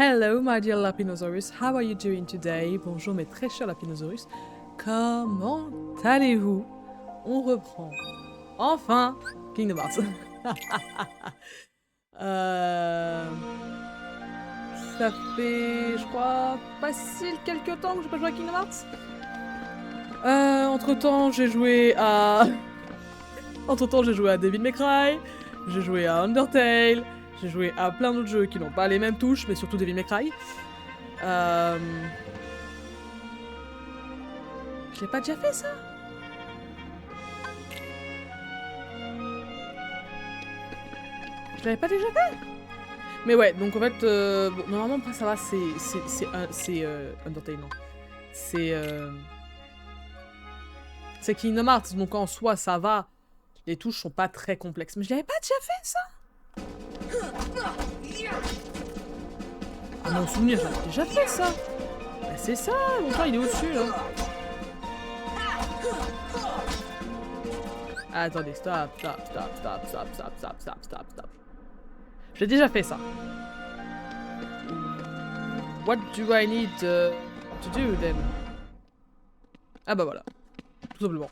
Hello, my dear Lapinosaurus. How are you doing today? Bonjour, mes très chers Lapinosaurus. Comment allez-vous? On reprend. Enfin, Kingdom Hearts. Ça fait, je crois, facile quelques temps que j'ai pas joué à Kingdom Hearts. Entre-temps, j'ai joué à... Entre-temps, j'ai joué à Devil May Cry, j'ai joué à Undertale, j'ai joué à plein d'autres jeux qui n'ont pas les mêmes touches, mais surtout Devil May Cry. Je l'ai pas déjà fait, ça? Je l'avais pas déjà fait? Mais ouais, donc en fait, bon, normalement, après ça va, c'est Undertale, non. C'est Kingdom Hearts, donc en soi, ça va. Les touches sont pas très complexes. Mais je l'avais pas déjà fait, ça? À mon souvenir, j'avais déjà fait ça. Bah, c'est ça, mon temps il est au-dessus, là. Ah, attendez, stop. J'ai déjà fait ça. What do I need to do then? Ah bah voilà. Tout simplement.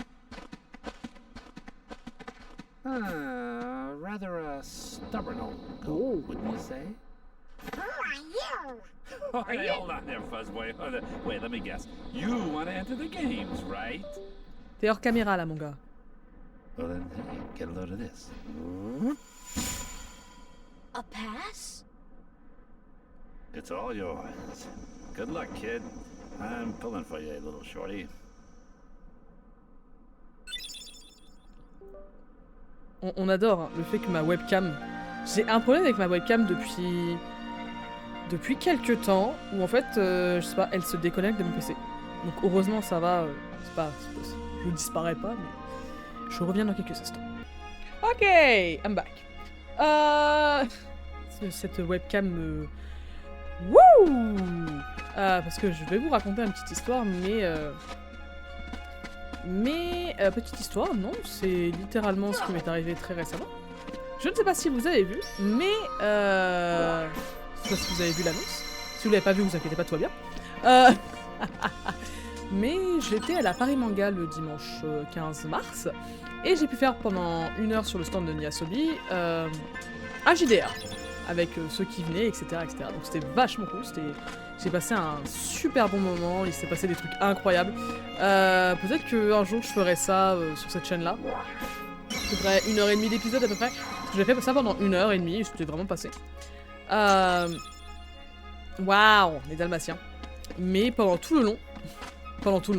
Rather a stubborn old goat, wouldn't you say? Who are you? Oh, hey, hold on there, Fuzzboy. Wait, let me guess. You want to enter the games, right? T'es hors caméra là, mon gars. Well then, hey, get a load of this. A pass? It's all yours. Good luck, kid. I'm pulling for you, little shorty. On adore hein, le fait que ma webcam... J'ai un problème avec ma webcam depuis quelques temps, où en fait, je sais pas, elle se déconnecte de mon PC. Donc heureusement ça va, je disparais pas, mais je reviens dans quelques instants. Ok, I'm back. Cette webcam me... Wouh parce que je vais vous raconter une petite histoire, mais petite histoire, non, c'est littéralement ce qui m'est arrivé très récemment. Je ne sais pas si vous avez vu, mais je sais pas si vous avez vu l'annonce. Si vous l'avez pas vu, vous inquiétez pas, tout va bien. Mais j'étais à la Paris Manga le dimanche 15 mars, et j'ai pu faire pendant 1 heure sur le stand de Nyasobi un JDR, avec ceux qui venaient, etc. Donc c'était vachement cool, j'ai passé un super bon moment, il s'est passé des trucs incroyables. Peut-être qu'un jour je ferai ça sur cette chaîne-là. C'est vrai, 1h30 d'épisode à peu près. J'ai fait ça pendant 1h30 et c'était vraiment passé. Waouh, les Dalmatiens. Mais pendant tout le long,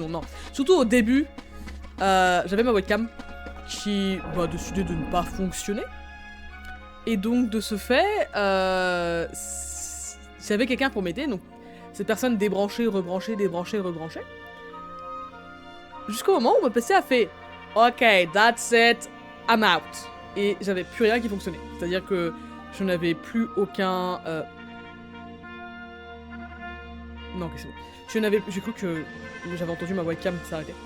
non. Surtout au début, j'avais ma webcam qui a décidé de ne pas fonctionner. Et donc, de ce fait, j'avais quelqu'un pour m'aider. Donc, cette personne débranchait, rebranchait, débranchait, rebranchait. Jusqu'au moment où mon PC a fait « Ok, that's it, I'm out ». Et j'avais plus rien qui fonctionnait. C'est-à-dire que je n'avais plus aucun... Non, ok, c'est bon. J'ai cru que j'avais entendu ma webcam s'arrêter.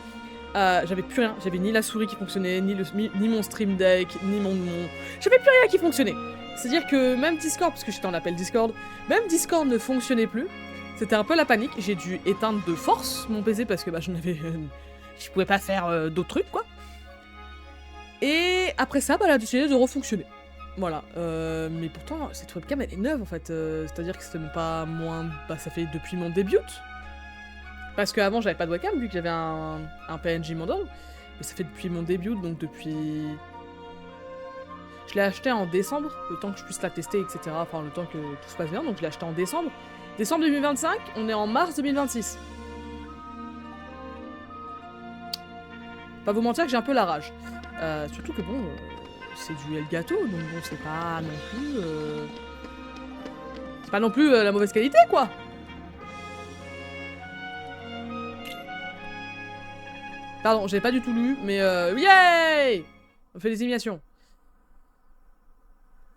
J'avais plus rien. J'avais ni la souris qui fonctionnait, ni mon Stream Deck, ni mon... J'avais plus rien qui fonctionnait. C'est-à-dire que même Discord, parce que j'étais en appel Discord, même Discord ne fonctionnait plus. C'était un peu la panique. J'ai dû éteindre de force mon PC parce que bah, je pouvais pas faire d'autres trucs, quoi. Et après ça, bah, elle a décidé de refonctionner. Voilà. Mais pourtant, cette webcam, elle est neuve, en fait. C'est-à-dire que c'était même pas moins... Bah, ça fait depuis mon début. Parce qu'avant, j'avais pas de webcam, vu que j'avais un PNG model. Mais ça fait depuis mon début, donc depuis... Je l'ai acheté en décembre, le temps que je puisse la tester, etc. Enfin, le temps que tout se passe bien, donc je l'ai acheté en décembre. Décembre 2025, on est en mars 2026. Pas vous mentir que j'ai un peu la rage. Surtout que bon, c'est du Elgato, donc bon, c'est pas non plus... C'est pas non plus la mauvaise qualité, quoi. Pardon, j'ai pas du tout lu, mais yay! On fait des éliminations.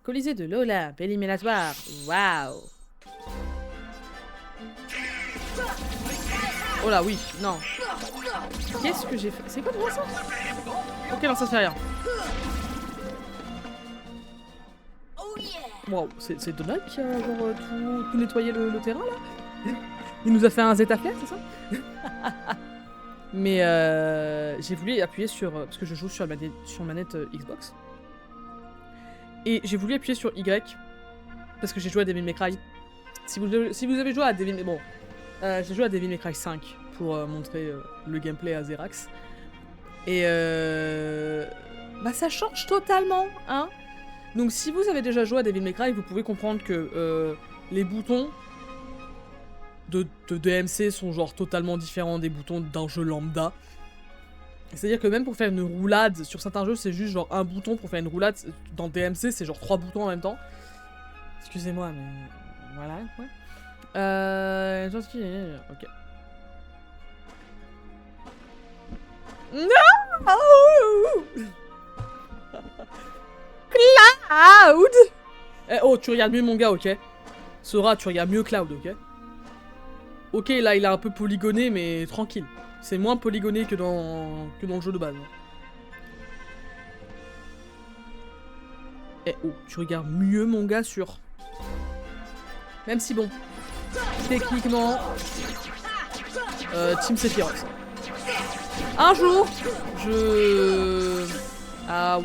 Colisée de l'Olympe, éliminatoire. Waouh! Oh là, oui, non. Qu'est-ce que j'ai fait? C'est quoi pour ça? Ok, non, ça fait rien. Oh yeah! Waouh, c'est Donald qui a genre tout nettoyé le terrain là. Il nous a fait un Zeta Flair, c'est ça? Mais j'ai voulu appuyer sur... parce que je joue sur manette Xbox. Et j'ai voulu appuyer sur Y. Parce que j'ai joué à Devil May Cry. Si vous avez joué à Devil May... Bon. J'ai joué à Devil May Cry 5 pour montrer le gameplay à Zerax. Et bah ça change totalement, hein. Donc si vous avez déjà joué à Devil May Cry, vous pouvez comprendre que les boutons de DMC sont genre totalement différents des boutons d'un jeu lambda. C'est-à-dire que même pour faire une roulade, sur certains jeux c'est juste genre un bouton pour faire une roulade, dans DMC c'est genre 3 boutons en même temps. Excusez-moi mais... voilà quoi. Ok. Non. Cloud. Eh oh, tu regardes mieux mon gars, ok? Sora, tu regardes mieux Cloud, ok? Ok, là, il a un peu polygoné, mais tranquille. C'est moins polygoné que dans le jeu de base. Eh oh, tu regardes mieux mon gars sur... Même si bon, techniquement... Team Sephiroth. Un jour, ah...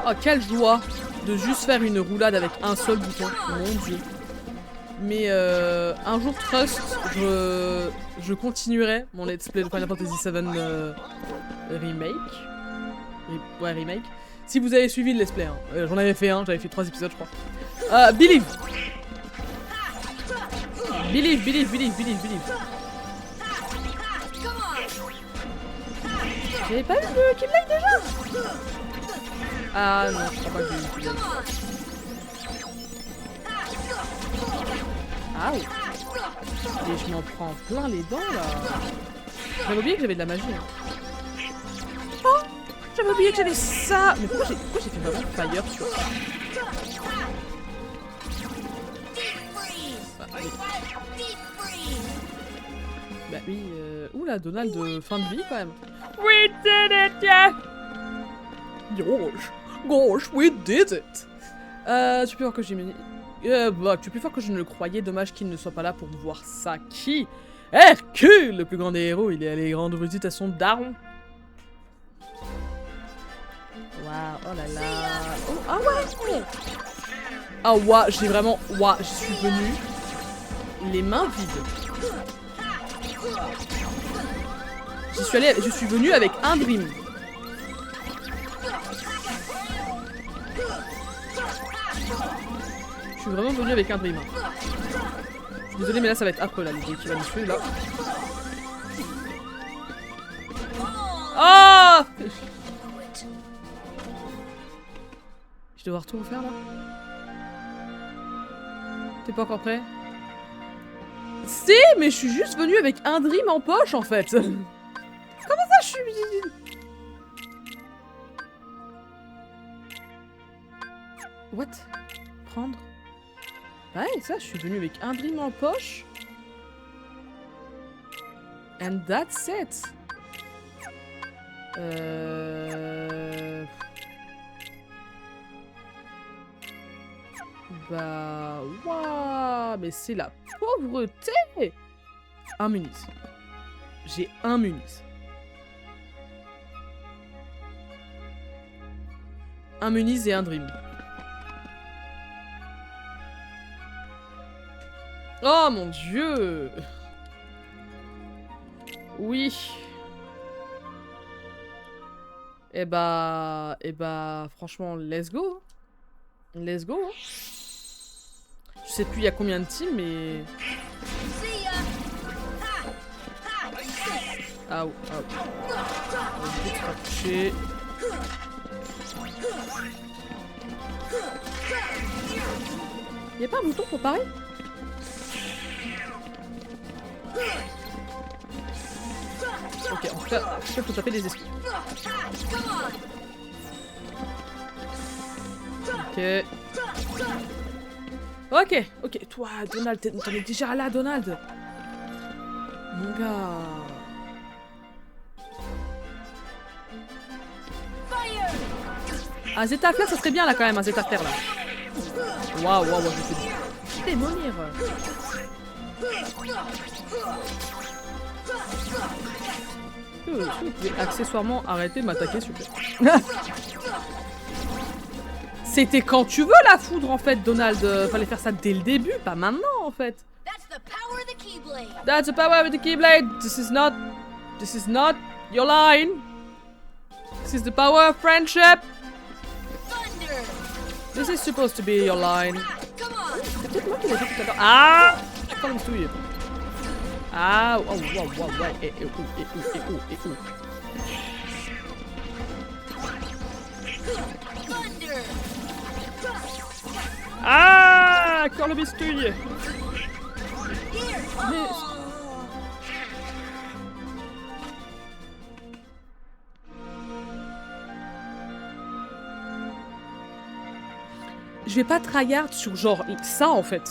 Oh, quelle joie de juste faire une roulade avec un seul bouton. Mon dieu. Mais un jour, Trust, je continuerai mon let's play de Final Fantasy VII Remake. Ouais, Remake. Si vous avez suivi le let's play, hein. J'en avais fait un, j'avais fait 3 épisodes, je crois. Believe. J'avais pas vu de Keyblade déjà. Ah non, je crois pas que j'ai eu Keyblade. Ah oui. Et je m'en prends plein les dents là. J'avais oublié que j'avais de la magie. Hein. Oh, j'avais oublié que j'avais ça. Mais pourquoi j'ai fait vraiment fire sur ça? Bah oui, oula, Donald, fin de vie quand même. We did it, yeah! Gosh, we did it! Tu peux voir que j'ai mis... bah, tu peux voir que je ne le croyais, dommage qu'il ne soit pas là pour voir ça. Qui? Hercule, le plus grand des héros, il est allé rendre visite à son daron. Waouh, oh là là. Oh, ah ouais! Ah ouais, j'ai vraiment... Waouh, je suis venue les mains vides. Je suis venue avec un dream. Je suis vraiment venue avec un dream. Je suis désolée mais là ça va être affreux là, le bruit qui va me suivre là. Oh! Je vais devoir tout refaire là. T'es pas encore prêt? Si, mais je suis juste venue avec un dream en poche en fait. Comment ça je suis... What? Prendre? Ouais, ça, je suis venue avec un dream en poche. And that's it. Bah... Waouh, mais c'est la pauvreté. Un munis. J'ai un munis. Un munis et un dream. Oh mon dieu! Oui. Eh bah, franchement, let's go. Let's go. Je sais plus il y a combien de teams, mais... Ah oh, ah oh. On va vite toucher. Y'a pas un bouton pour parer? Ok, en tout cas, il faut taper des esquives. Ok. Ok, ok. Toi, Donald, t'en es déjà là, Donald. Mon gars. Un Zeta Flair, ça serait bien là quand même, un Zeta Flair là. Waouh, waouh, je vais te démolir. Est-ce que vous pouvez accessoirement arrêter de m'attaquer, s'il vous plaît? C'était quand tu veux la foudre en fait, Donald. Fallait faire ça dès le début, pas maintenant en fait. That's the power of the Keyblade. That's the power of the Keyblade. This is not your line. This is the power of friendship. Thunder. This is supposed to be your line. Come on. C'est peut-être moi qui l'ai fait tout à l'heure. Ah! Quand même souillé. Ah! Oh, wow, wow, ouais. Et où. Thunder. Ah! Encore le bistouille. Here. Mais... Je vais pas tryhard sur genre ça en fait.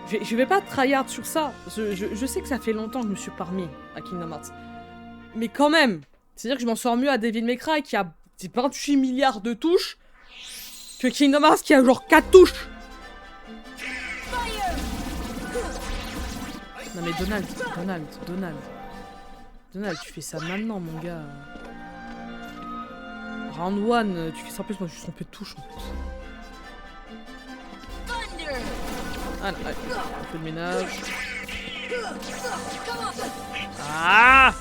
Je vais pas tryhard sur ça. Je sais que ça fait longtemps que je me suis pas remis à Kingdom Hearts. Mais quand même. C'est-à-dire que je m'en sors mieux à Devil May Cry qui a 28 milliards de touches que Kingdom Hearts qui a genre 4 touches. Non mais Donald, tu fais ça maintenant mon gars. Round 1, tu fais ça en plus, moi je suis trompé de touche en plus. Thunder. Ah non, allez, un peu de ménage. Come on. Ah!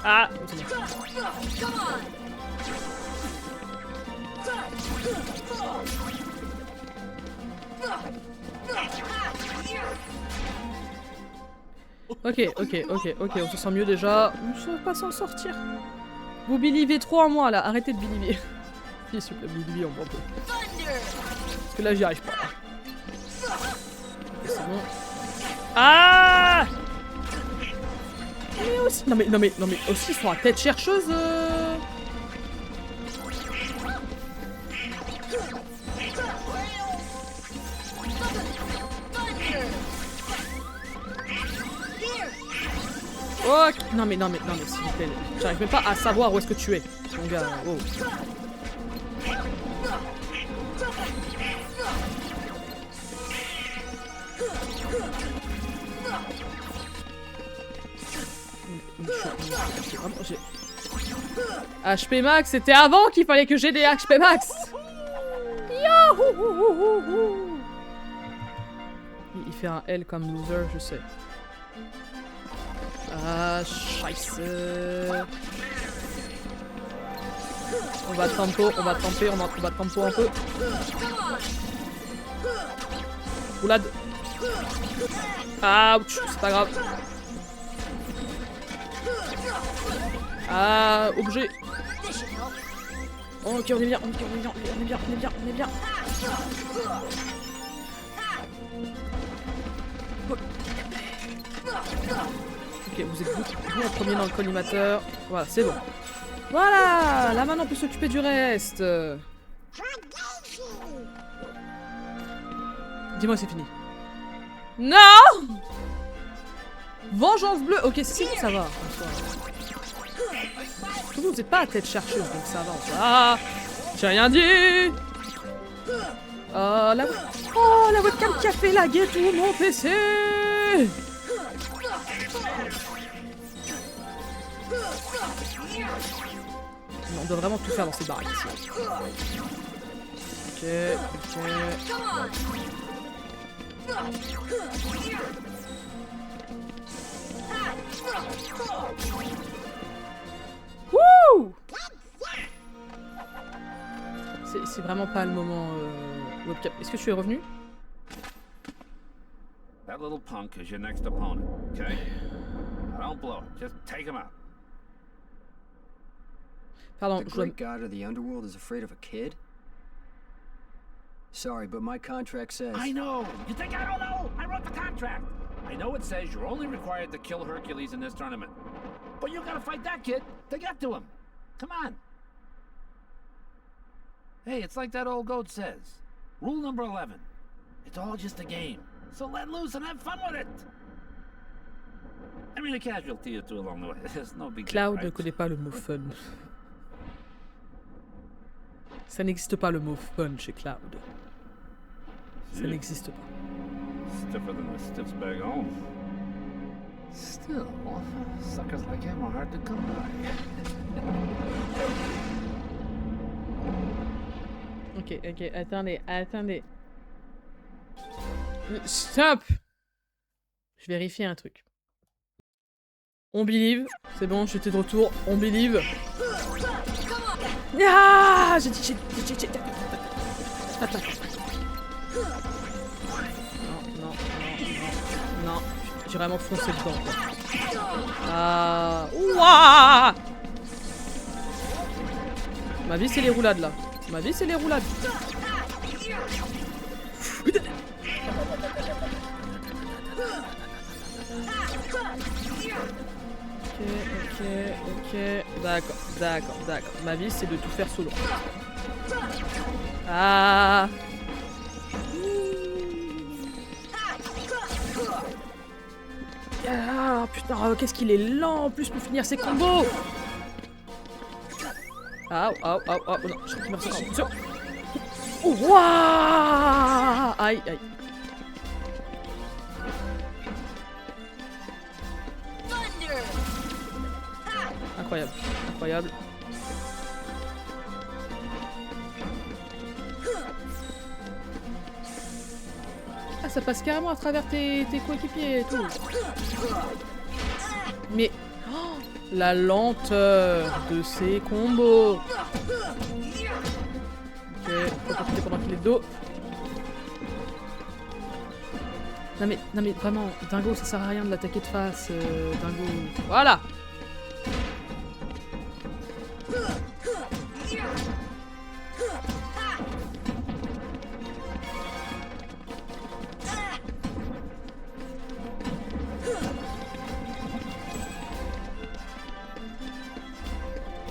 Ah! C'est bon. Come on. Ok, on se sent mieux déjà. On ne va pas s'en sortir. Vous believez trop en moi là, arrêtez de believer. S'il vous plaît, believez en moi un peu. Parce que là j'y arrive pas. Ok, c'est bon. Ah! Mais aussi. Non mais aussi ils sont à tête chercheuse. Oh, non mais s'il vous plaît, j'arrive même pas à savoir où est-ce que tu es, mon gars. Oh. HP max, c'était avant qu'il fallait que j'ai des HP max. Yahoo! Il fait un L comme loser, je sais. Ah, scheisse. On va tempo un peu. Roulade. Ouch, c'est pas grave. Ah, objet. Ok, on est bien. Ok, vous êtes vous en premier dans le collimateur. Voilà, c'est bon. Voilà, là maintenant on peut s'occuper du reste. Dis-moi c'est fini. Non! Vengeance bleue. Ok, si ça va. Vous n'êtes pas à tête chercheuse, donc ça va. Ah, j'ai rien dit. La webcam qui a fait laguer tout mon PC. On doit vraiment tout faire dans ces baraques ici. Ok. Wouh! C'est vraiment pas le moment webcam. Est-ce que tu es revenu? That little punk is your next opponent, okay? Don't blow it. Just take him out. Pardon, The great god of the underworld is afraid of a kid? Sorry, but my contract says... I know! You think I don't know? I wrote the contract! I know it says you're only required to kill Hercules in this tournament. But you gotta fight that kid to get to him. Come on. Hey, it's like that old goat says. Rule number 11. It's all just a game. So let loose and have fun with it. I mean, a casualty or two along the way. There's no big deal, Cloud ne right? connaît pas le mot fun. Ça n'existe pas le mot fun chez Cloud. Ça n'existe pas. Stiffer than the stiffs back home. Still, suckers like him are hard to come by. Ok, attendez. Stop! Je vérifie un truc. On believe. C'est bon, j'étais de retour. On believe. Ah! J'ai dit. Non. J'ai vraiment foncé dedans, quoi. Ah. Ouah! Ma vie, c'est les roulades, là. Ma vie, c'est les roulades. Ok. D'accord. Ma vie, c'est de tout faire solo. Ah. Ah, putain, qu'est-ce qu'il est lent en plus pour finir ses combos. Ah, oh non, je suis merci. Ouah. Aïe. Incroyable. Ah, ça passe carrément à travers tes coéquipiers et tout. Mais oh, la lenteur de ces combos. Ok, faut profiter pendant qu'il est de dos. Non mais vraiment, Dingo, ça sert à rien de l'attaquer de face, Dingo. Voilà.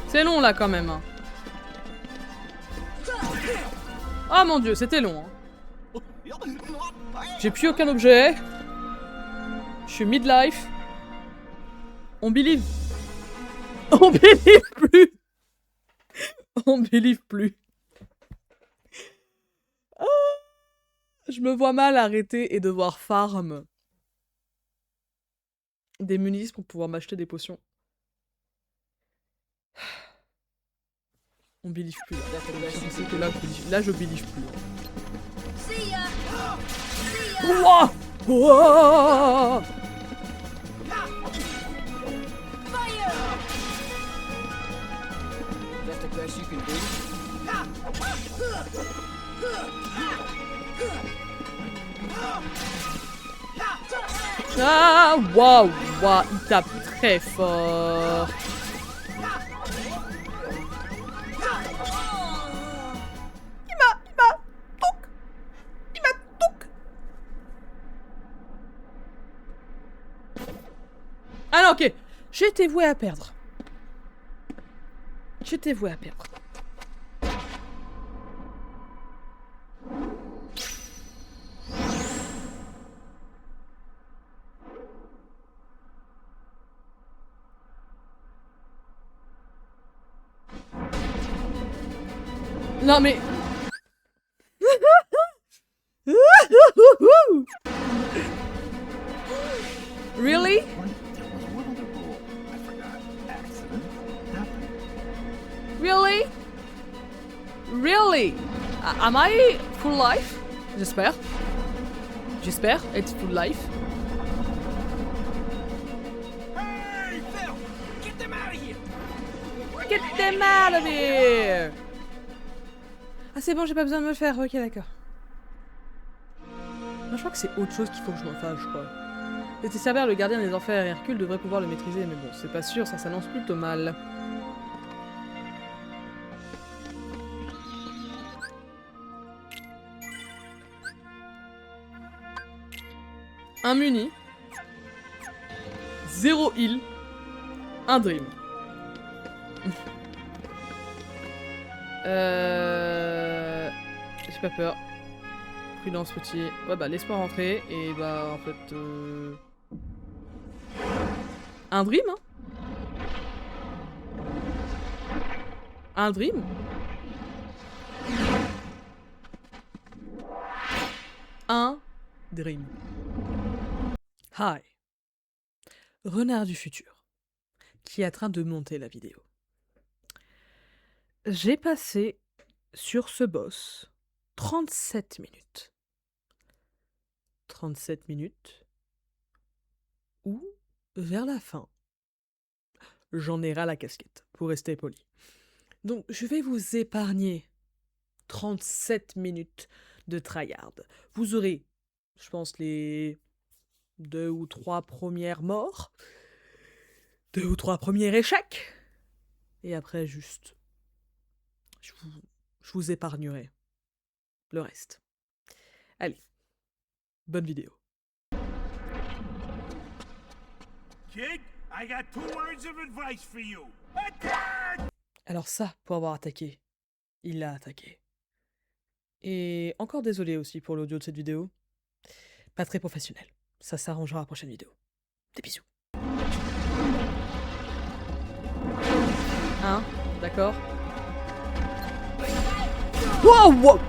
C'est long là quand même. Oh mon dieu, c'était long. Hein. J'ai plus aucun objet. Je suis midlife. On believe. On believe plus. On believe plus. Oh, je me vois mal arrêter et devoir farm des munitions pour pouvoir m'acheter des potions. On believe plus. Là, je believe plus. See ya. Ouah! Ouah! Fire. That's the best you can do. Ah! Waouh! Waouh! Il tape très fort. Ah non, ok. J'étais voué à perdre. Non mais... Really? There was one other rule I forgot. Accident happened. Really? Am I full life? J'espère être full life. Hey, Phil! Get them out of here! Get them out of here! Ah c'est bon, j'ai pas besoin de me le faire, ok d'accord. Non, je crois que c'est autre chose qu'il faut que je m'en fasse, je crois. C'était Cerbère, le gardien des enfers, et Hercule devrait pouvoir le maîtriser, mais bon, c'est pas sûr, ça s'annonce plutôt mal. Un muni. 0 heal. Un dream. J'ai pas peur. Prudence petit. Ouais bah laisse-moi rentrer et bah en fait un dream hein. Un dream. Un dream. Hi. Renard du futur, qui est en train de monter la vidéo. J'ai passé sur ce boss 37 minutes. 37 minutes où, vers la fin, j'en ai ras la casquette, pour rester poli. Donc, je vais vous épargner 37 minutes de tryhard. Vous aurez, je pense, les 2 ou 3 premières morts, 2 ou 3 premiers échecs, et après, juste, je vous épargnerai le reste. Allez, bonne vidéo. Kid, I got 2 words of advice for you. Attack! Alors ça, pour avoir attaqué, il l'a attaqué. Et encore désolé aussi pour l'audio de cette vidéo. Pas très professionnel. Ça s'arrangera à la prochaine vidéo. Des bisous. Hein? D'accord? Wow, wow!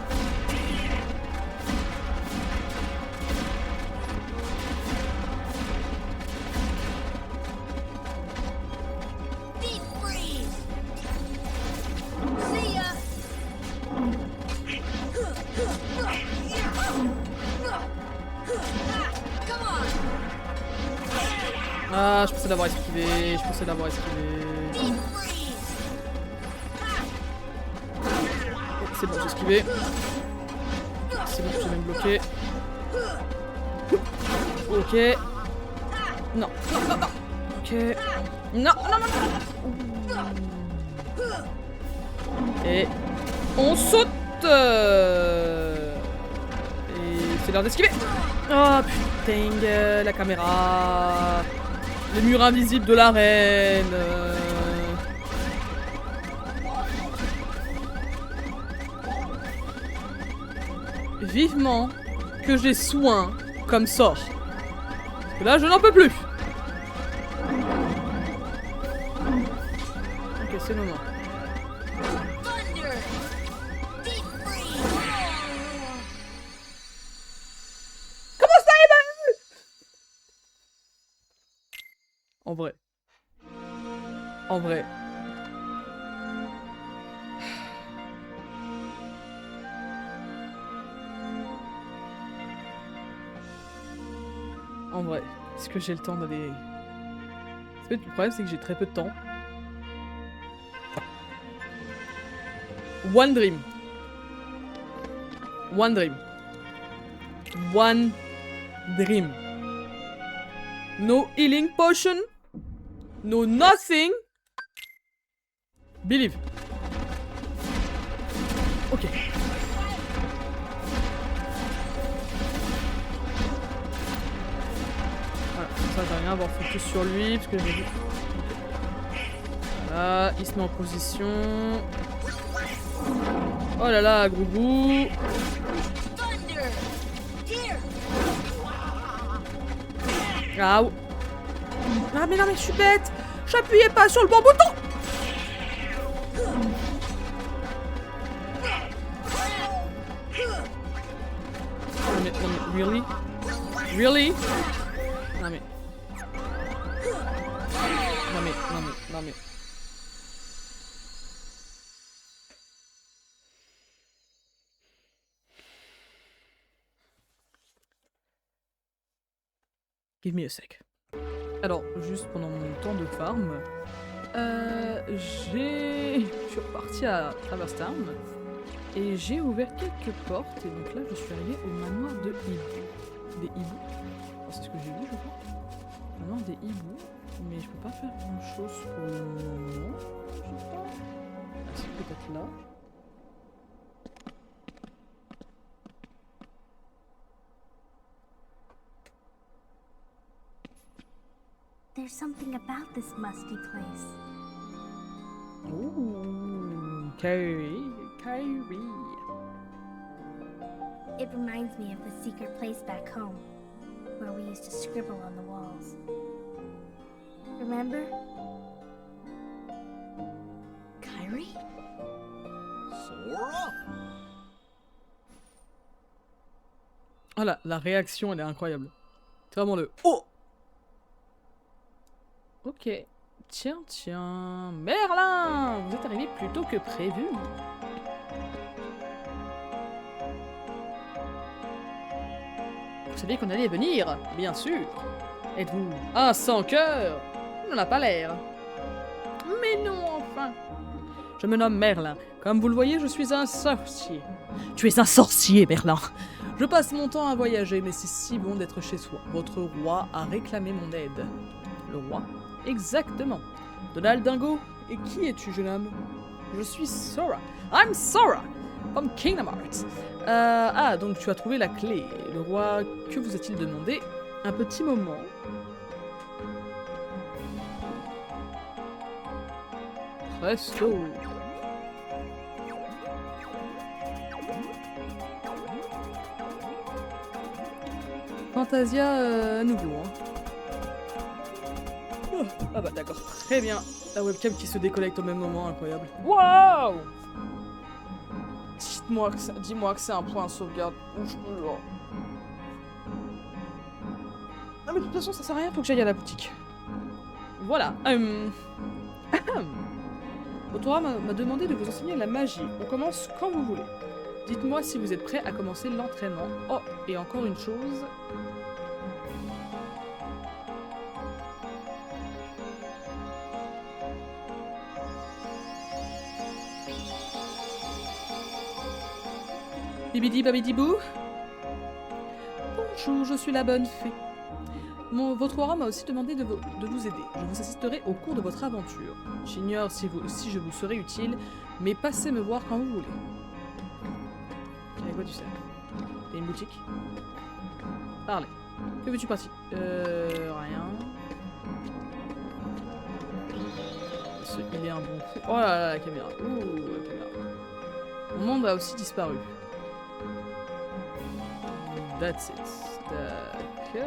Deep freeze! See ya! Come on! Ah, je pensais l'avoir esquivé. Je pensais l'avoir esquivé. Deep freeze! C'est bon, j'ai esquivé. C'est bon, j'ai même bloqué. Ok. Non, non, non, non. Ok. Non, non, non, non. Et on saute. Et c'est l'heure d'esquiver. Oh putain, la caméra. Le mur invisible de l'arène. Vivement que j'ai soin comme sort. Parce que là, je n'en peux plus. Ok, c'est le moment. Thunder! Deep freeze! Comment ça, Emmanuel? En vrai. En vrai. En vrai, est-ce que j'ai le temps d'aller... Le problème, c'est que j'ai très peu de temps. One dream. One dream. One dream. No healing potion. No nothing. Believe. Ok. Voilà, ça j'ai rien à avoir focus sur lui parce que j'ai vu. Voilà, il se met en position. Oh là là, Grougou. Thunder! Here! Ah, ah mais non mais je suis bête. J'appuyais pas sur le bon bouton. Non mais, really? Really? Non mais... Non mais... Give me a sec. Alors, juste pendant mon temps de farm, je suis reparti à Traverse Town et j'ai ouvert quelques portes et donc là je suis arrivé au manoir de hibou. Des hiboux. Enfin, c'est ce que j'ai vu, je crois. Manoir des hiboux, mais je peux pas faire grand chose pour le moment, je crois. Ah, c'est peut-être là. There's something about this musty place. Ooh, Kyrie. It reminds me of the secret place back home, where we used to scribble on the walls. Remember? Kyrie? Sora? Oh là, la réaction, elle est incroyable. C'est vraiment le oh. Ok. Tiens, tiens. Merlin, vous êtes arrivé plus tôt que prévu. Vous saviez qu'on allait venir, bien sûr. Êtes-vous un sans cœur? On n'en a pas l'air. Mais non, enfin. Je me nomme Merlin. Comme vous le voyez, je suis un sorcier. Tu es un sorcier, Merlin. Je passe mon temps à voyager, mais c'est si bon d'être chez soi. Votre roi a réclamé mon aide. Le roi? Exactement. Donald Dingo? Et qui es-tu, jeune homme? Je suis Sora. I'm Sora! From Kingdom Hearts. Donc tu as trouvé la clé. Le roi, que vous a-t-il demandé? Un petit moment. Presto. Fantasia à nouveau. Hein. Oh, ah bah d'accord, très bien. La webcam qui se déconnecte au même moment, incroyable. Waouh! Dis-moi que c'est un point de sauvegarde. Ah mais de toute façon ça sert à rien, faut que j'aille à la boutique. Voilà. Votre roi m'a demandé de vous enseigner la magie. On commence quand vous voulez. Dites-moi si vous êtes prêt à commencer l'entraînement. Oh, et encore une chose. Bibidi babidi bou. Bonjour, je suis la bonne fée. Votre roi m'a aussi demandé de vous aider. Je vous assisterai au cours de votre aventure. J'ignore si je vous serai utile, mais passez me voir quand vous voulez. Avec quoi tu sais? T'as une boutique? Parlez. Que veux-tu partir? Rien. Il est un bon coup. Oh là là, la caméra. Ouh, la caméra. Mon monde a aussi disparu. That's it. D'accord.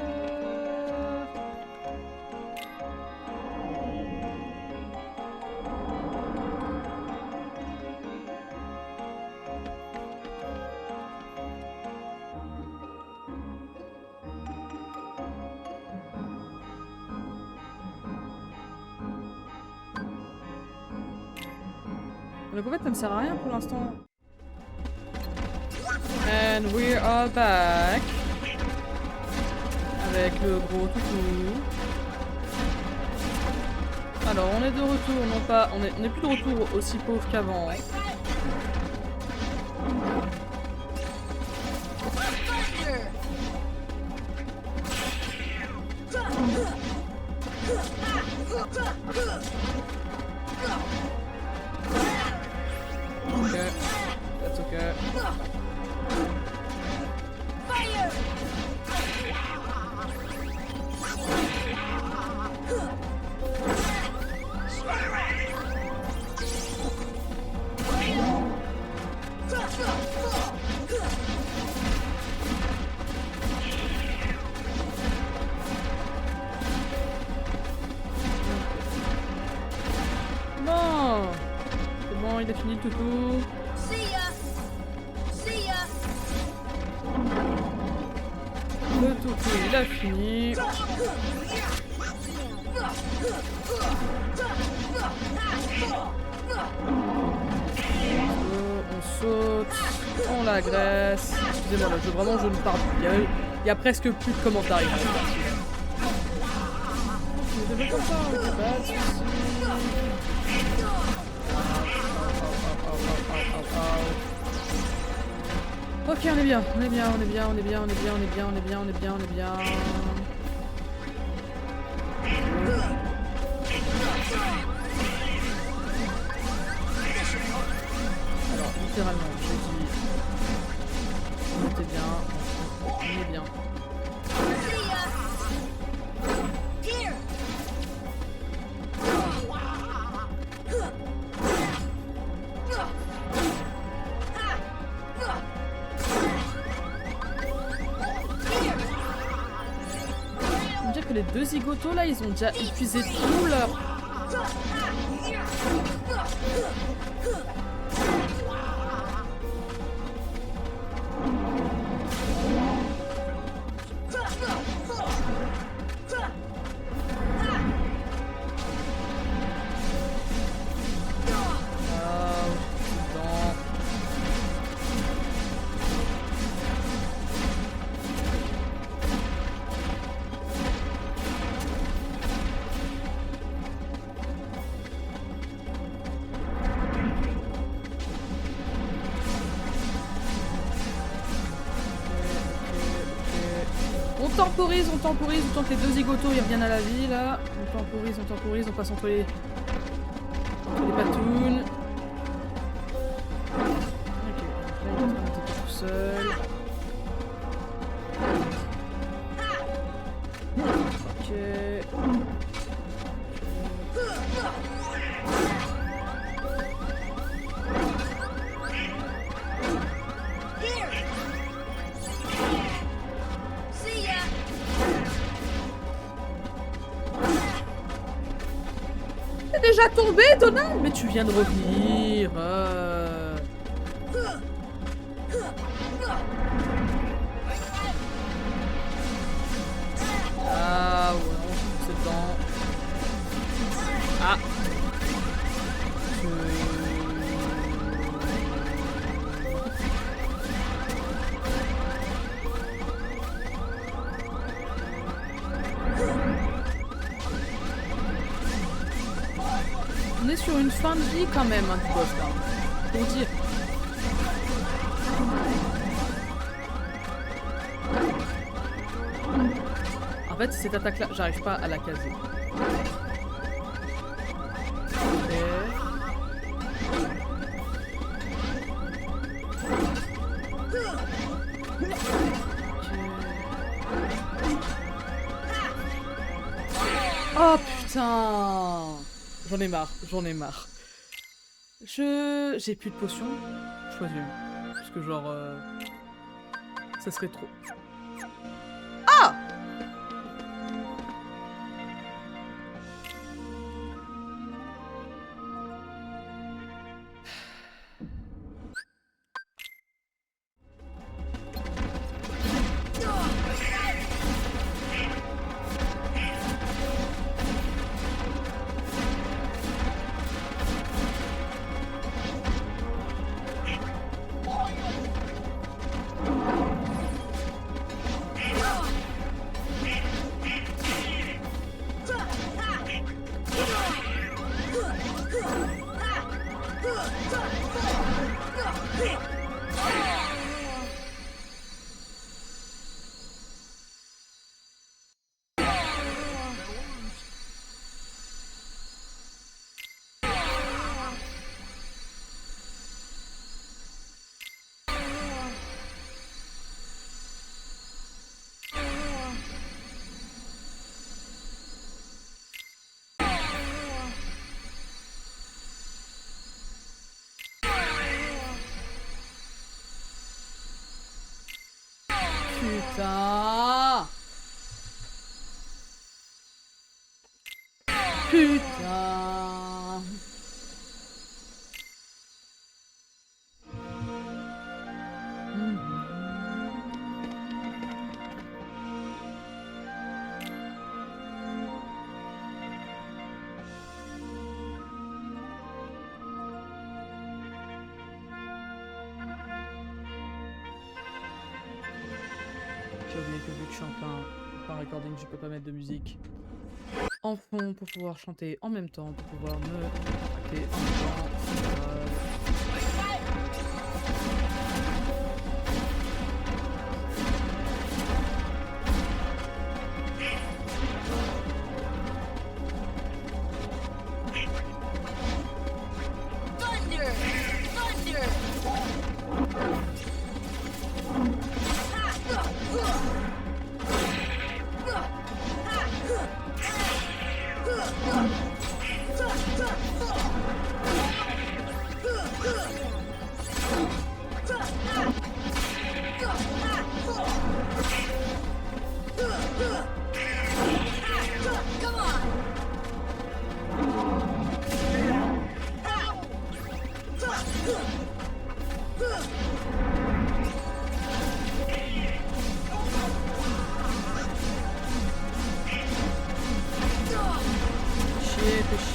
Donc en fait ça me sert à rien pour l'instant. And we are back. Avec le gros toutou. Alors on est de retour, non pas. On est plus de retour aussi pauvre qu'avant. That's okay. Non, c'est bon, il a fini le toutou. See ya! See ya! Le toutou, il a fini. On saute, on l'agresse. Excusez-moi, le jeu, vraiment, je ne parle plus. Il y a presque plus de commentaires. Je vais comme ça, c'est pas de soucis. Ok, on est bien, on est bien, on est bien, on est bien, on est bien, on est bien, on est bien, on est bien, on est bien. Alors, littéralement, je dis, on était bien, on est bien. See ya! Here! Ça veut dire que les deux zigotos là, ils ont déjà épuisé tout leur... temporise, on temporise, on tente les deux zigotos, ils reviennent à la vie là. On temporise, on passe entre les patounes. Ok, donc là il est en train de monter tout seul. Ok. See ya. T'es déjà tombé, Donald? Mais tu viens de revenir. Ah ouais, on c'est dedans. Ah. On est sur une fin de vie quand même, hein, du boss là. Pour dire. En fait, cette attaque là, j'arrive pas à la caser. Ok. Oh putain! J'en ai marre. J'ai plus de potions. Choisis une. Parce que genre... ça serait trop... Ah! Putain! Putain! J'ai oublié que vu que je suis en plein recording, je peux pas mettre de musique en fond pour pouvoir chanter en même temps, pour pouvoir me traquer en même temps. Thunder! Thunder! Come on!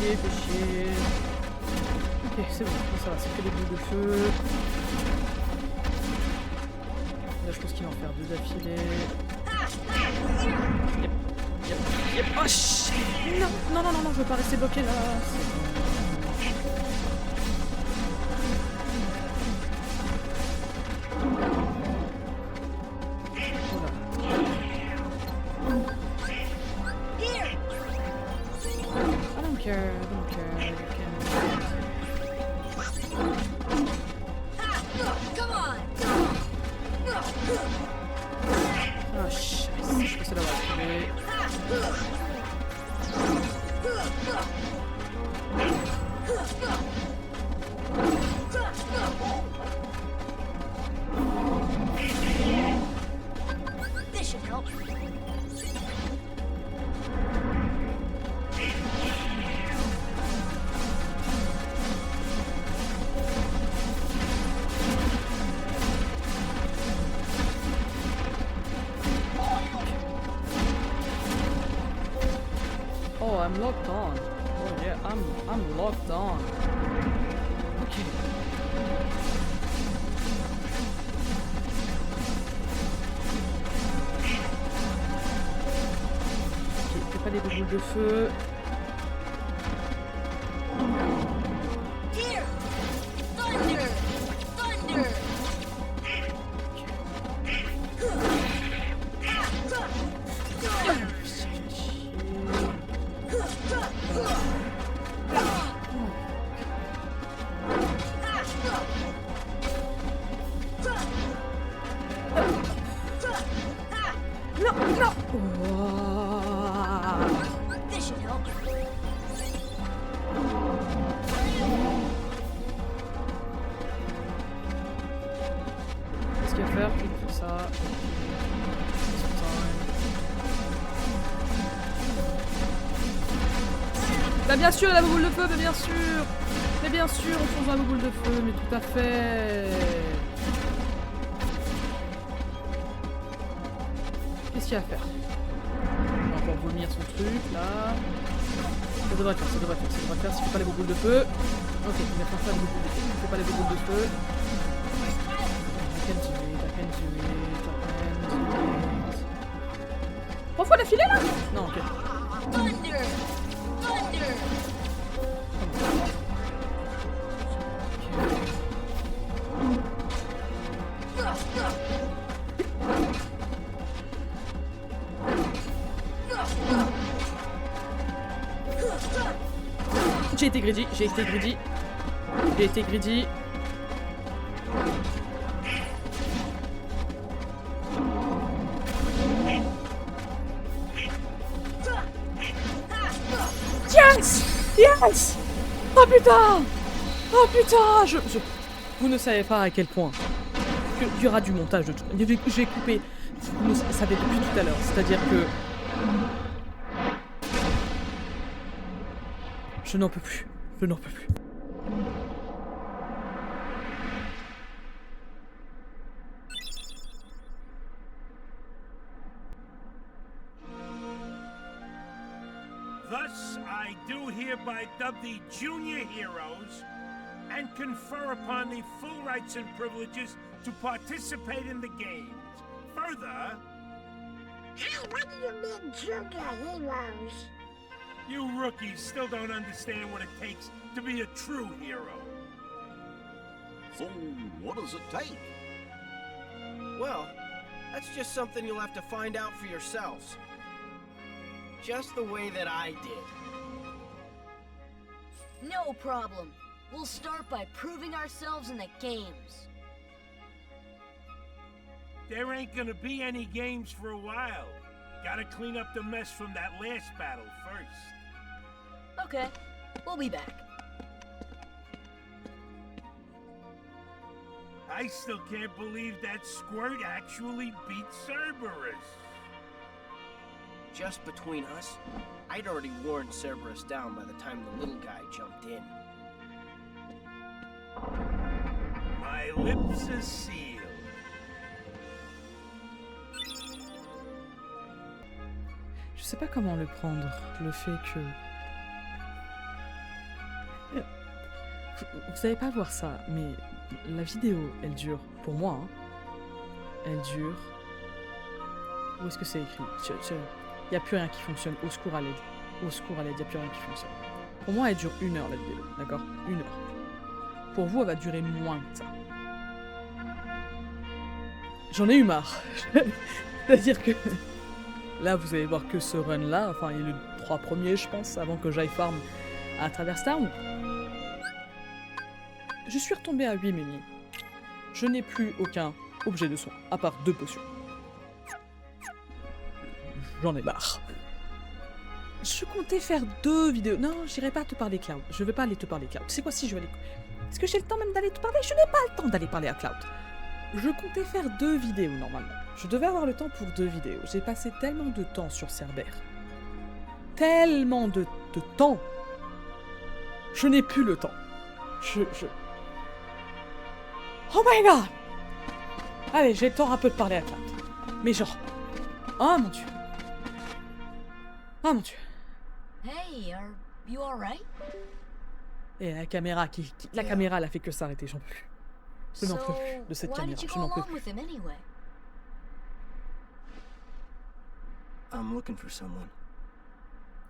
Fais chier. Ok, c'est bon, ça va, c'est que des boules de feu. Là, je pense qu'il va en faire deux d'affilée. Yep. Oh shit! Non, je veux pas rester bloqué là. care, I don't care. You Come on! can... Ah, shit. Je peux se l'avoir trouvé. This should help. Oh, I'm locked on. Oh yeah, I'm locked on. Ok. Ok, fais pas des boules de feu. Here! Thunder! Thunder! Non, non. Ouah. This should help. Qu'est-ce qu'il va faire? Il fait ça. Bah bien sûr, la boule de feu, mais bien sûr. Mais bien sûr, on fonce dans la boule de feu, mais tout à fait. Qu'est-ce qu'il va faire? Il va encore vomir son truc, là. Ça devrait faire, ça devrait faire, ça devrait faire. S'il fait pas les boules de feu. Ok, il va faire ça les boules de feu. Il fait pas les boules de feu. I can do it, I can do it, I can do it. 3 fois d'affilée là? Non, ok. Thunder! Thunder! J'ai été greedy, j'ai été greedy. J'ai été greedy. Yes! Yes! Oh putain! Oh putain! Vous ne savez pas à quel point. Il y aura du montage de tout. J'ai coupé. Vous le savez depuis tout à l'heure. C'est-à-dire que... Je n'en peux plus. Je n'en peux plus. Thus, I do hereby dub the Junior Heroes and confer upon the full rights and privileges to participate in the games. Further, Hey, what do you mean, Junior Heroes? you rookies still don't understand what it takes to be a true hero. So, what does it take? Well, that's just something you'll have to find out for yourselves. Just the way that I did. No problem. We'll start by proving ourselves in the games. There ain't gonna be any games for a while. Gotta clean up the mess from that last battle first. Okay, we'll be back. I still can't believe that Squirt actually beat Cerberus. Just between us, I'd already worn Cerberus down by the time the little guy jumped in. My lips are sealed. Je sais pas comment le prendre, le fait que... Vous savez pas voir ça, mais la vidéo, elle dure, pour moi, hein, elle dure... Où est-ce que c'est écrit? Y a plus rien qui fonctionne, au secours à l'aide. Au secours à l'aide, y a plus rien qui fonctionne. Pour moi, elle dure 1 heure la vidéo, d'accord? 1 heure. Pour vous, elle va durer moins que ça. J'en ai eu marre. C'est-à-dire que... Là, vous allez voir que ce run-là, enfin, il y a les 3 premiers, je pense, avant que j'aille farm à travers Town. Je suis retombée à 8 Mimi. Je n'ai plus aucun objet de soin, à part 2 potions. J'en ai marre. Je comptais faire 2 vidéos. Non, j'irai pas te parler Cloud. Je vais pas aller te parler Cloud. Tu sais quoi, si je vais aller... Est-ce que j'ai le temps même d'aller te parler? Je n'ai pas le temps d'aller parler à Cloud. Je comptais faire 2 vidéos normalement. Je devais avoir le temps pour 2 vidéos. J'ai passé tellement de temps sur Cerbère. Tellement de temps. Je n'ai plus le temps. Oh my god! Allez, j'ai le temps un peu de parler à Cloud. Mais genre... Oh mon dieu. Oh mon dieu. Hey, are you alright? Et la caméra la caméra, elle a fait que s'arrêter, j'en peux plus. Je n'en peux So, plus de cette why caméra, did you je go n'en peux along plus. with him anyway? I'm looking for someone.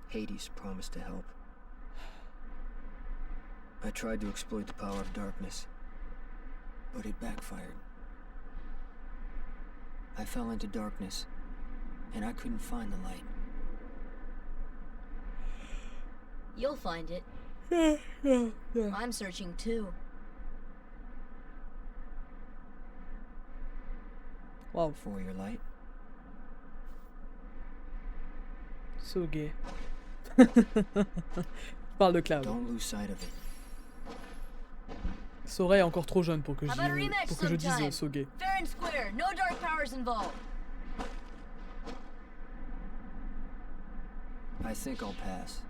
Hades promised to help. I tried to exploit the power of darkness, but it backfired. I fell into darkness, and I couldn't find the light. You'll find it. I'm searching too. Wow, For your light? so gay. Je parle de Cloud. Don't lose sight of it. Sora est encore trop jeune pour que How about a je rematch dise sometime? so gay. Fair and square, no dark powers involved. I think I'll pass.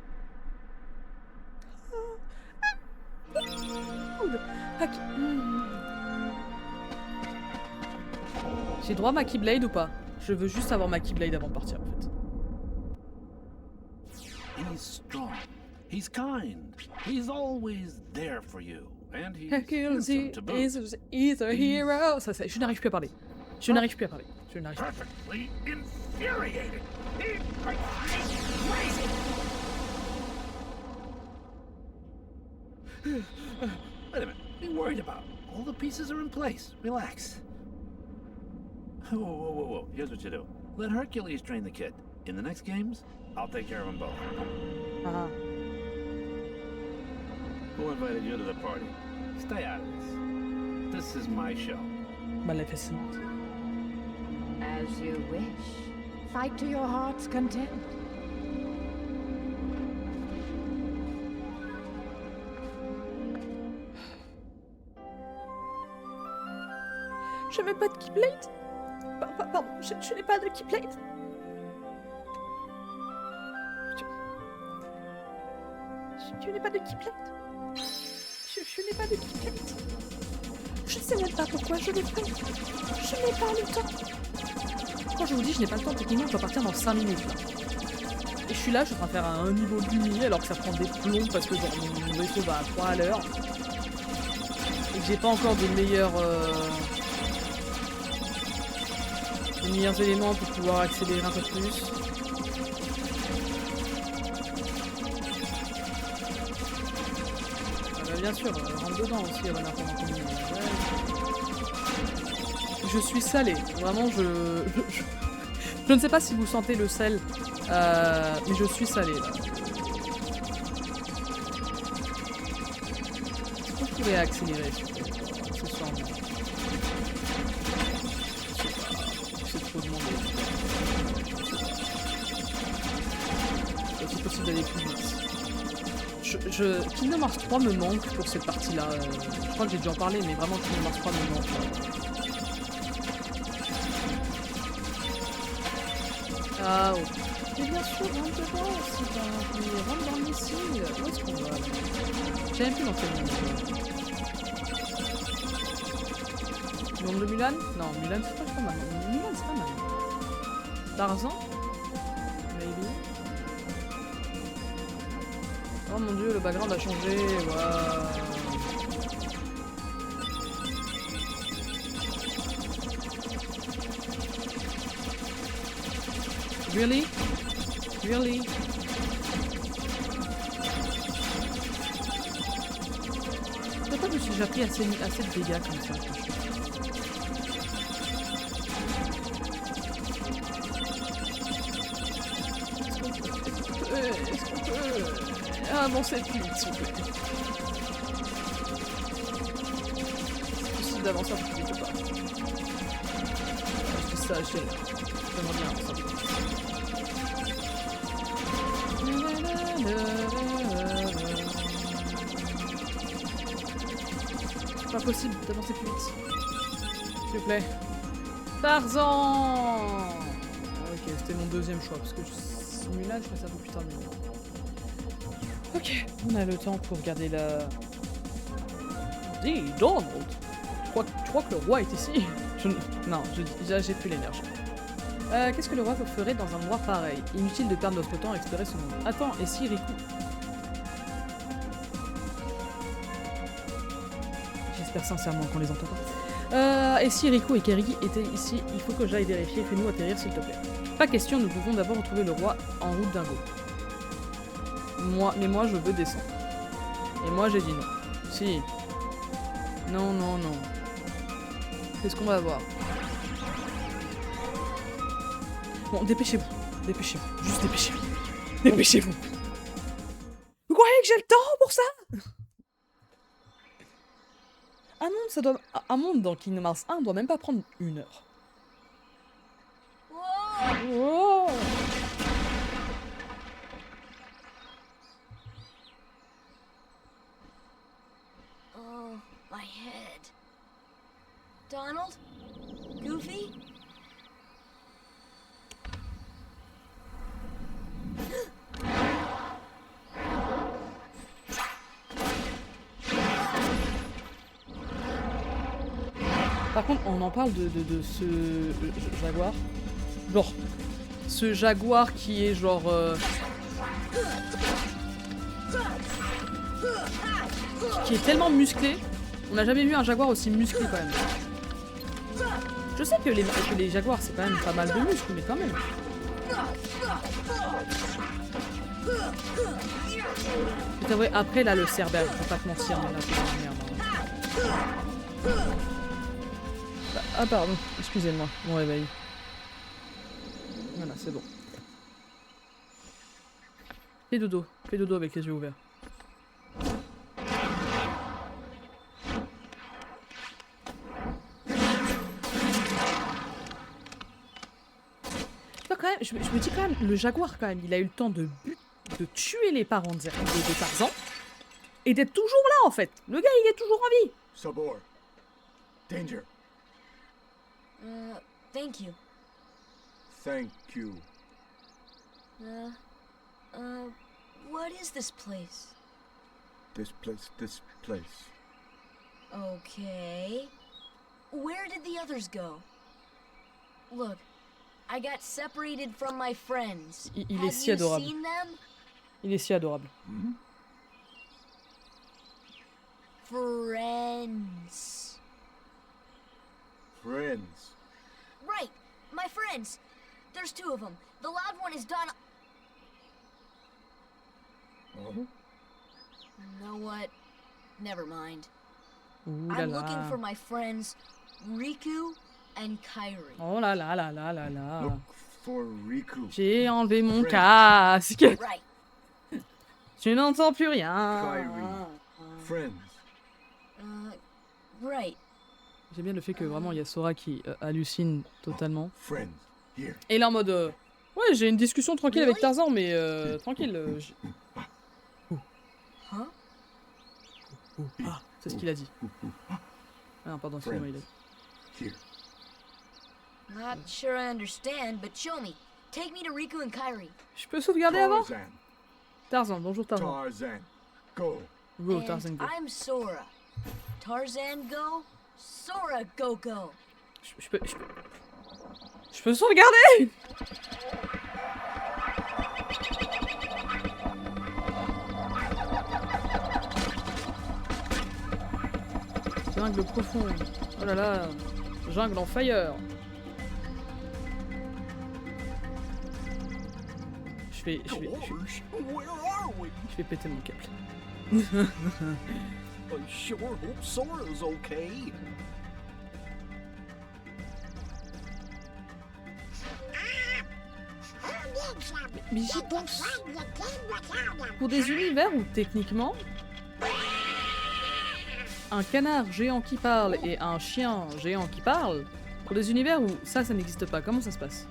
J'ai droit à ma Keyblade ou pas? Je veux juste avoir ma Keyblade avant de partir en fait. He's strong. He's kind. He's always there for you. And he's Hercules handsome to boot. is a hero. Ça, je n'arrive plus à parler. Je n'arrive plus à parler. Je n'arrive plus. Perfectly infuriated. He makes me crazy. Wait a minute. What are you worried about? All the pieces are in place. Relax. Whoa, whoa, whoa, whoa. Here's what you do. Let Hercules train the kid. In the next games, I'll take care of them both. Ah. Who invited you to the party? Stay out of this. This is my show. Maleficent. As you wish. Fight to your heart's content. Je n'ai pas de Keyblade. Pardon, je n'ai pas de Keyblade. Je n'ai pas de Keyblade. Je n'ai pas de Keyblade. Je ne sais même pas pourquoi je l'ai fait. Je n'ai pas le temps. Quand je vous dis je n'ai pas le temps, techniquement je dois partir dans 5 minutes. Là. Et je suis là, je suis en train de faire un niveau de nuit alors que ça prend des plombs parce que genre mon vaisseau va à 3 à l'heure. Et que j'ai pas encore de meilleurs éléments pour pouvoir accélérer un peu plus. Bien sûr, rentre dedans aussi, avant d'apprendre à communiquer. Je suis salée, vraiment je ne sais pas si vous sentez le sel, mais je suis salée là. Est-ce qu'on pourrait accélérer ce soir? C'est trop demandé. C'est possible d'aller plus vite. Kingdom Hearts 3 me manque pour cette partie-là. Je crois que j'ai dû en parler, mais vraiment Kingdom Hearts 3 me manque. Ah oh. Mais bien sûr, rentre dedans aussi, ben, rentre dans le missile. Où est-ce qu'on va là? J'ai même plus dans quel monde. Le monde de Mulan? Non, Mulan c'est pas mal. Mulan c'est pas mal. Tarzan? Maybe. Oh mon dieu, le background a changé, waouh. Really? Really? Pourquoi je me suis déjà pris assez de dégâts comme ça? Avancez plus vite, s'il vous plaît. C'est possible d'avancer un peu plus vite ou pas? Je dis ça, j'aimerais bien avancer un peu plus vite. C'est pas possible d'avancer plus vite. S'il vous plaît. Tarzan! Ok, c'était mon deuxième choix, parce que celui-là, je ferais ça un peu plus tard. Ok, on a le temps pour regarder la... Dis, Donald! Tu crois que le roi est ici? Non, j'ai plus l'énergie. Qu'est-ce que le roi ferait dans un endroit pareil? Inutile de perdre notre temps à explorer ce monde. Attends, et si Riku... J'espère sincèrement qu'on les entend pas. Et si Riku et Kairi étaient ici, il faut que j'aille vérifier. Fais-nous atterrir, s'il te plaît. Pas question, nous devons d'abord retrouver le roi en route Dingo. Mais moi, je veux descendre. Et moi, j'ai dit non. Si. Non, non, non. Qu'est-ce qu'on va voir? Bon, dépêchez-vous. Dépêchez-vous. Juste dépêchez-vous. Dépêchez-vous. Vous croyez que j'ai le temps pour ça? Un monde dans Kingdom Hearts 1 doit même pas prendre 1 heure. Whoa! Oh! Oh, my head. Donald? Goofy? Par contre, on en parle de ce jaguar. Genre, ce jaguar qui est genre... qui est tellement musclé. On n'a jamais vu un jaguar aussi musclé quand même. Je sais que les jaguars c'est quand même pas mal de muscles, mais quand même. C'est vrai, après là le cerbère, je vais pas te mentir, mais là c'est de la merde. Ah pardon, excusez-moi, mon réveil. Voilà, c'est bon. Fais dodo avec les yeux ouverts. Quand même, je me dis quand même, le jaguar quand même, il a eu le temps de tuer les parents de Tarzan et d'être toujours là en fait. Le gars il est toujours en vie. Sabor. Danger. Thank you. Thank you. What is this place? This place. Okay. Where did the others go? Look, I got separated from my friends. Il est si adorable. Have you seen them? Il est si adorable. Friends. Friends. Right, my friends. There's 2 of them. The loud one is Donald. Oh? You know what? Never mind. Ouh là I'm looking là. for my friends Riku and Kairi. Oh là là là là là là. Look for Riku. J'ai enlevé mon Friends. casque. Right. Je n'entends plus rien. Kairi. Friends. Right. J'aime bien le fait que vraiment il y a Sora qui hallucine totalement. Friends. Here. Et là en mode ouais, j'ai une discussion tranquille avec Tarzan, mais tranquille. Huh? Ah, c'est ce qu'il a dit. Ah non, pardon, excuse-moi, il a dit. Here. Not sure I understand, but show me. Take me to Riku and Kairi. Je peux sauvegarder avant? Tarzan. Tarzan, bonjour Tarzan. Tarzan. Go. Go, And Tarzan, go. I'm Sora. Tarzan go, Sora go. Je peux sauvegarder? Jungle profonde. Oh là là. Jungle en fire. Je vais péter mon câble. I sure hope Sora's okay. Mais j'y pense. Pour des univers où, techniquement, un canard géant qui parle et un chien géant qui parle, pour des univers où ça n'existe pas, comment ça se passe?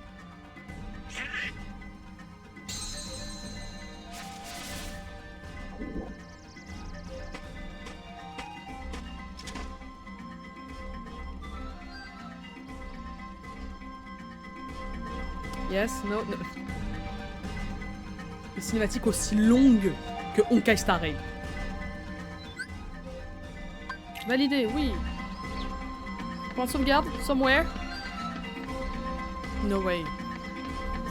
Yes, no, no. Des cinématiques aussi longues que Honkai Star Rail. Validé, oui. Point de sauvegarde, somewhere. No way.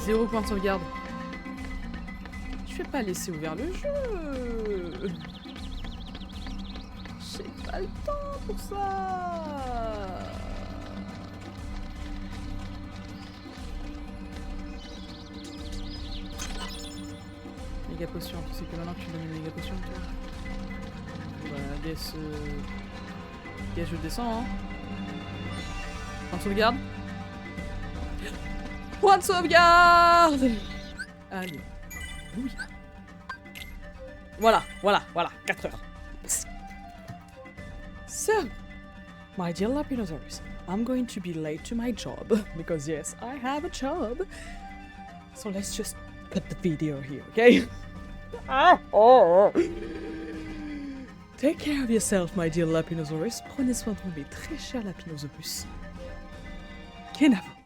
0 point de sauvegarde. Je vais pas laisser ouvert le jeu. J'ai pas le temps pour ça. Méga potion, tu sais que maintenant que tu donnes une méga potion, toi. Bah, guess, je descends, hein. Point de sauvegarde. Point de sauvegarde. Allez. Oui. Voilà, 4 heures. So, my dear Lapinosaurus, I'm going to be late to my job, because yes, I have a job. So let's just cut the video here, okay? Take care of yourself, my dear Lapinosaurus. Prenez soin de vous, mes très chers Lapinosaurus. Kenavo.